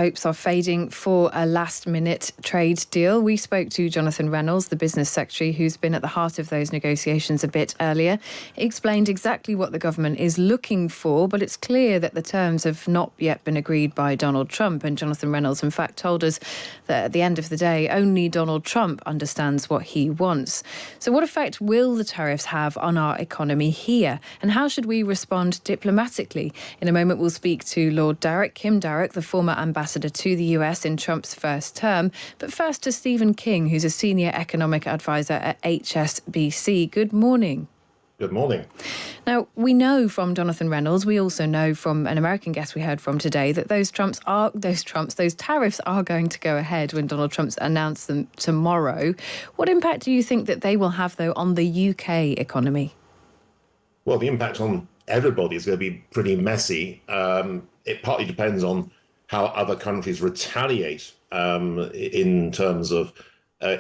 hopes are fading for a last-minute trade deal. We spoke to Jonathan Reynolds, the business secretary, who's been at the heart of those negotiations a bit earlier. He explained exactly what the government is looking for, but it's clear that the terms have not yet been agreed by Donald Trump. And Jonathan Reynolds, in fact, told us that at the end of the day, only Donald Trump understands what he wants. So what effect will the tariffs have on our economy here? And how should we respond diplomatically? In a moment, we'll speak to Lord Kim Darroch, the former ambassador to the US in Trump's first term. But first to Stephen King, who's a senior economic advisor at HSBC. Good morning. Good morning. Now, we know from Jonathan Reynolds, we also know from an American guest we heard from today, that those tariffs are going to go ahead when Donald Trump's announced them tomorrow. What impact do you think that they will have, though, on the UK economy? Well, the impact on everybody is going to be pretty messy. It partly depends on how other countries retaliate in terms of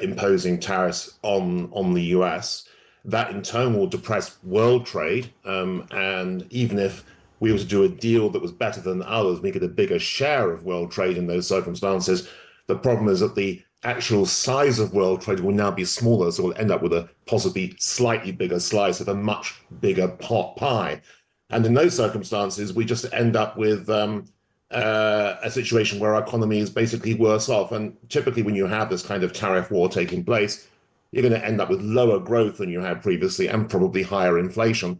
imposing tariffs on the US. That in turn will depress world trade. And even if we were to do a deal that was better than others, make it a bigger share of world trade in those circumstances, the problem is that the actual size of world trade will now be smaller. So we'll end up with a possibly slightly bigger slice of a much bigger pot pie. And in those circumstances, we just end up with a situation where our economy is basically worse off. And typically when you have this kind of tariff war taking place, you're going to end up with lower growth than you had previously and probably higher inflation,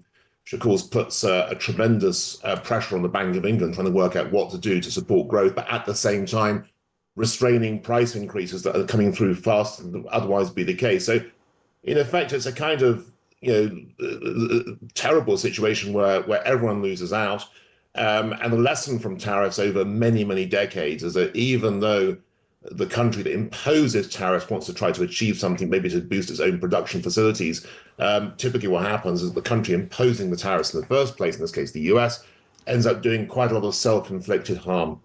which of course puts a tremendous pressure on the Bank of England trying to work out what to do to support growth, but at the same time restraining price increases that are coming through faster than otherwise be the case. So in effect, it's a kind of terrible situation where everyone loses out. And the lesson from tariffs over many, many decades is that even though the country that imposes tariffs wants to try to achieve something, maybe to boost its own production facilities, typically what happens is the country imposing the tariffs in the first place, in this case the US, ends up doing quite a lot of self-inflicted harm.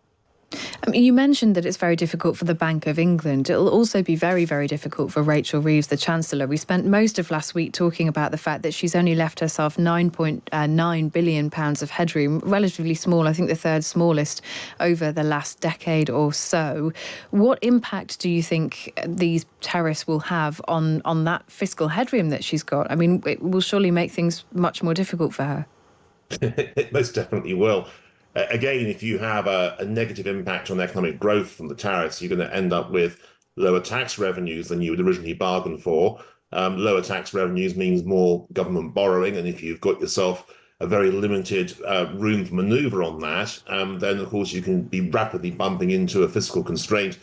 I mean, you mentioned that it's very difficult for the Bank of England. It'll also be very, very difficult for Rachel Reeves, the Chancellor. We spent most of last week talking about the fact that she's only left herself £9.9 billion of headroom, relatively small, I think the third smallest over the last decade or so. What impact do you think these tariffs will have on that fiscal headroom that she's got? I mean, it will surely make things much more difficult for her. It most definitely will. Again, if you have a negative impact on economic growth from the tariffs, you're going to end up with lower tax revenues than you would originally bargain for. Lower tax revenues means more government borrowing. And if you've got yourself a very limited room for maneuver on that, then, of course, you can be rapidly bumping into a fiscal constraint,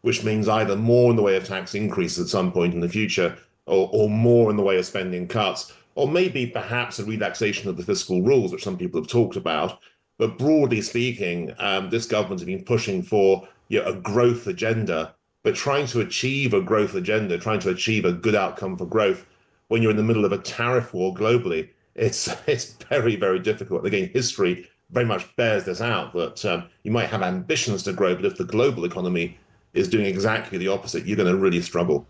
which means either more in the way of tax increases at some point in the future or more in the way of spending cuts, or maybe perhaps a relaxation of the fiscal rules, which some people have talked about. But broadly speaking, this government has been pushing for a growth agenda, but trying to achieve a growth agenda, trying to achieve a good outcome for growth when you're in the middle of a tariff war globally, it's very, very difficult. Again, history very much bears this out, that you might have ambitions to grow, but if the global economy is doing exactly the opposite, you're going to really struggle.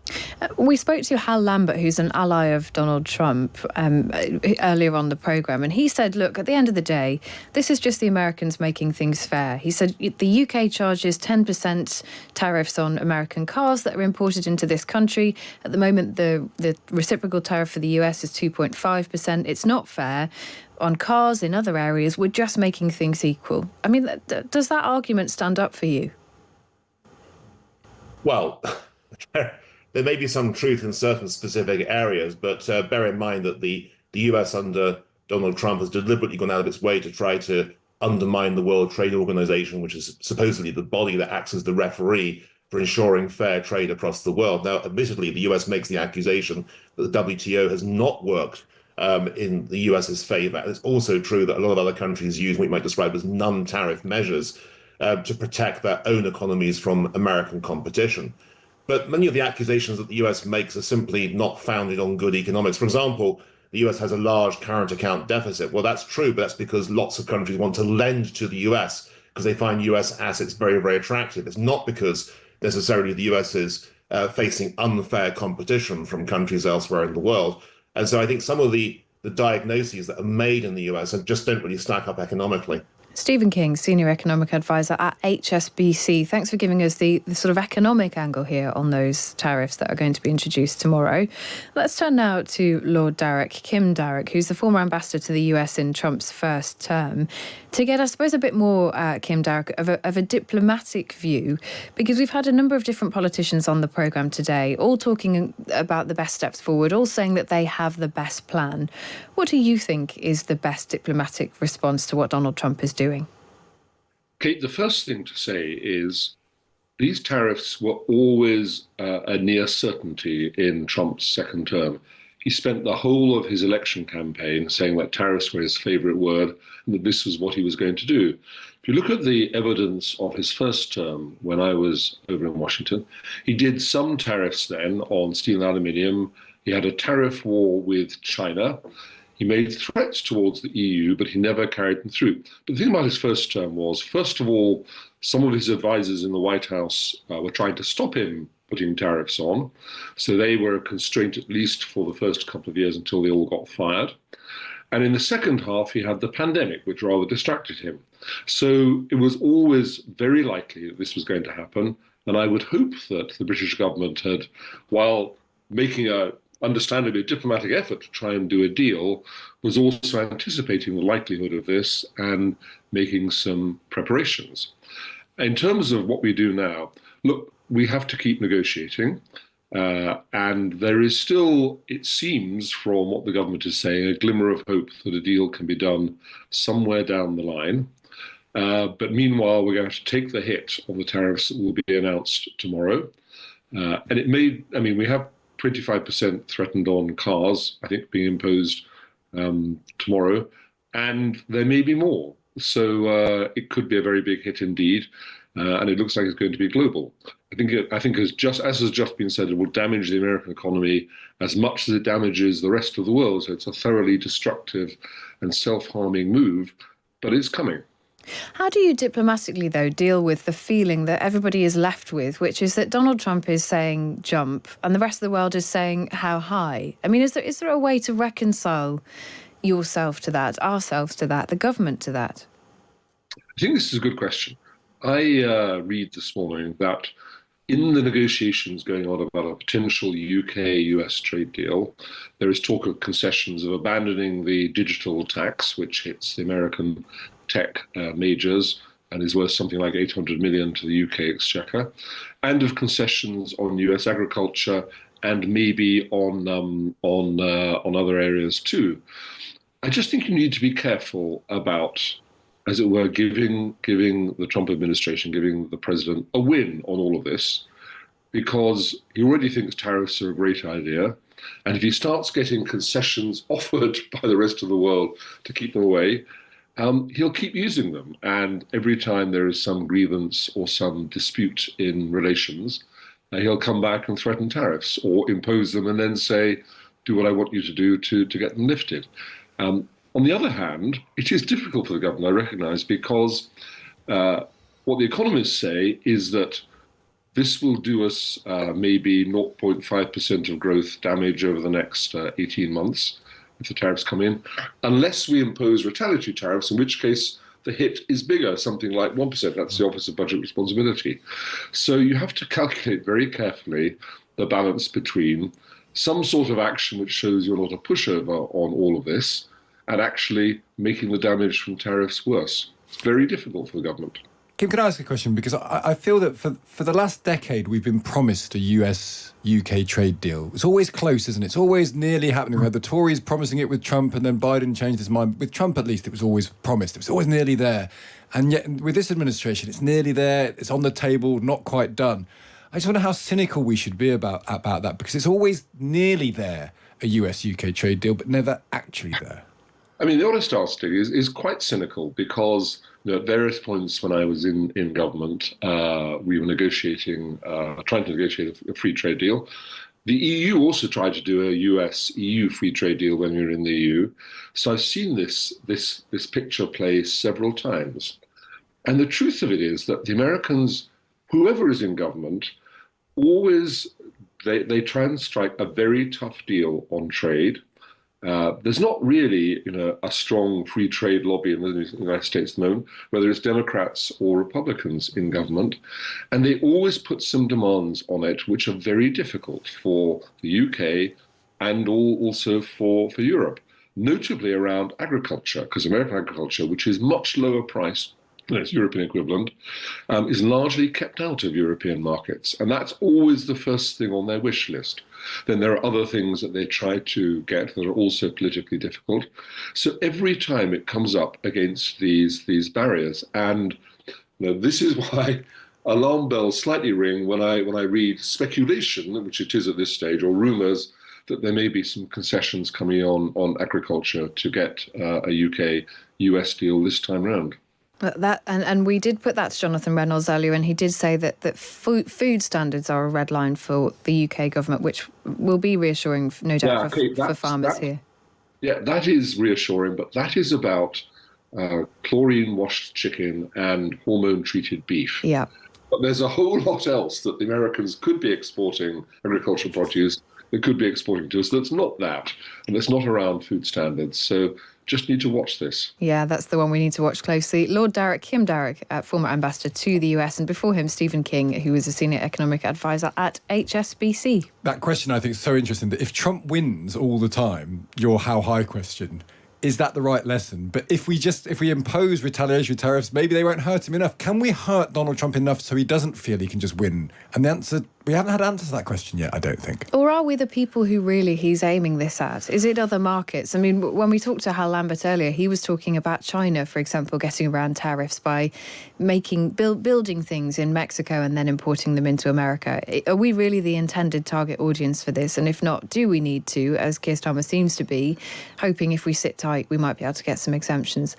We spoke to Hal Lambert, who's an ally of Donald Trump, earlier on the programme, and he said, look, at the end of the day, this is just the Americans making things fair. He said the UK charges 10% tariffs on American cars that are imported into this country. At the moment, the reciprocal tariff for the US is 2.5%. It's not fair. On cars in other areas, we're just making things equal. I mean, does that argument stand up for you? Well, there may be some truth in certain specific areas, but bear in mind that the US under Donald Trump has deliberately gone out of its way to try to undermine the World Trade Organization, which is supposedly the body that acts as the referee for ensuring fair trade across the world. Now, admittedly, the US makes the accusation that the WTO has not worked in the US's favor. And it's also true that a lot of other countries use what you might describe as non-tariff measures to protect their own economies from American competition. But many of the accusations that the US makes are simply not founded on good economics. For example, the US has a large current account deficit. Well, that's true, but that's because lots of countries want to lend to the US because they find US assets very, very attractive. It's not because necessarily the US is facing unfair competition from countries elsewhere in the world. And so I think some of the diagnoses that are made in the US just don't really stack up economically. Stephen King, Senior Economic Advisor at HSBC. Thanks for giving us the sort of economic angle here on those tariffs that are going to be introduced tomorrow. Let's turn now to Lord Darroch, Kim Darroch, who's the former ambassador to the US in Trump's first term, to get, I suppose, a bit more, Kim Darroch, of a diplomatic view, because we've had a number of different politicians on the programme today, all talking about the best steps forward, all saying that they have the best plan. What do you think is the best diplomatic response to what Donald Trump is doing? Kate, the first thing to say is these tariffs were always a near certainty in Trump's second term. He spent the whole of his election campaign saying that tariffs were his favorite word and that this was what he was going to do. If you look at the evidence of his first term when I was over in Washington, he did some tariffs then on steel and aluminium. He had a tariff war with China. He made threats towards the EU, but he never carried them through. But the thing about his first term was, first of all, some of his advisors in the White House were trying to stop him putting tariffs on. So they were a constraint, at least for the first couple of years, until they all got fired. And in the second half, he had the pandemic, which rather distracted him. So it was always very likely that this was going to happen. And I would hope that the British government had, while making a understandably a diplomatic effort to try and do a deal, was also anticipating the likelihood of this and making some preparations. In terms of what we do now, look, we have to keep negotiating. And there is still, it seems, from what the government is saying, a glimmer of hope that a deal can be done somewhere down the line. But meanwhile, we're going to take the hit on the tariffs that will be announced tomorrow. And it may, I mean, we have 25% threatened on cars, I think, being imposed tomorrow, and there may be more. So it could be a very big hit indeed, and it looks like it's going to be global. I think as has just been said, it will damage the American economy as much as it damages the rest of the world. So it's a thoroughly destructive and self-harming move, but it's coming. How do you diplomatically, though, deal with the feeling that everybody is left with, which is that Donald Trump is saying jump and the rest of the world is saying how high? I mean, is there a way to reconcile yourself to that, ourselves to that, the government to that? I think this is a good question. I read this morning that in the negotiations going on about a potential UK-US trade deal, there is talk of concessions of abandoning the digital tax, which hits the American tech majors and is worth something like 800 million to the UK exchequer, and of concessions on US agriculture and maybe on other areas too. I just think you need to be careful about, as it were, giving the Trump administration, giving the president a win on all of this, because he already thinks tariffs are a great idea. And if he starts getting concessions offered by the rest of the world to keep them away, he'll keep using them. And every time there is some grievance or some dispute in relations, he'll come back and threaten tariffs or impose them and then say, do what I want you to do to get them lifted. On the other hand, it is difficult for the government, I recognise, because what the economists say is that this will do us maybe 0.5% of growth damage over the next 18 months. If the tariffs come in, unless we impose retaliatory tariffs, in which case the hit is bigger, something like 1%. That's the Office of Budget Responsibility. So you have to calculate very carefully the balance between some sort of action which shows you're not a pushover on all of this and actually making the damage from tariffs worse. It's very difficult for the government. Kim, can I ask a question? Because I feel that for the last decade, we've been promised a US-UK trade deal. It's always close, isn't it? It's always nearly happening. We had the Tories promising it with Trump, and then Biden changed his mind. With Trump, at least, it was always promised. It was always nearly there. And yet, with this administration, it's nearly there. It's on the table, not quite done. I just wonder how cynical we should be about that, because it's always nearly there, a US-UK trade deal, but never actually there. I mean, the honest answer is quite cynical, because at various points when I was in government, we were negotiating, trying to negotiate a free trade deal. The EU also tried to do a US-EU free trade deal when we were in the EU. So I've seen this picture play several times. And the truth of it is that the Americans, whoever is in government, always, they try and strike a very tough deal on trade. There's not really, a strong free trade lobby in the United States at the moment, whether it's Democrats or Republicans in government, and they always put some demands on it which are very difficult for the UK and also for Europe, notably around agriculture, because American agriculture, which is much lower priced than its European equivalent, is largely kept out of European markets. And that's always the first thing on their wish list. Then there are other things that they try to get that are also politically difficult. So every time it comes up against these barriers, and this is why alarm bells slightly ring when I read speculation, which it is at this stage, or rumours that there may be some concessions coming on agriculture to get a UK-US deal this time round. And we did put that to Jonathan Reynolds earlier, and he did say that food standards are a red line for the UK government, which will be reassuring, no doubt, for farmers here. Yeah, that is reassuring, but that is about chlorine-washed chicken and hormone-treated beef. Yeah. But there's a whole lot else that the Americans could be exporting agricultural produce, they could be exporting to us, that's not that, and it's not around food standards. So just need to watch this. Yeah, that's the one we need to watch closely. Lord Darroch, Kim Darroch, former ambassador to the US, and before him, Stephen King, who was a senior economic advisor at HSBC. That question, I think, is so interesting that if Trump wins all the time, your how high question, is that the right lesson? But if we impose retaliatory tariffs, maybe they won't hurt him enough. Can we hurt Donald Trump enough so he doesn't feel he can just win? And the answer, we haven't had answers to that question yet, I don't think. Or are we the people who really he's aiming this at? Is it other markets? I mean, when we talked to Hal Lambert earlier, he was talking about China, for example, getting around tariffs by building things in Mexico and then importing them into America. Are we really the intended target audience for this? And if not, do we need to, as Keir Starmer seems to be, hoping if we sit tight, we might be able to get some exemptions?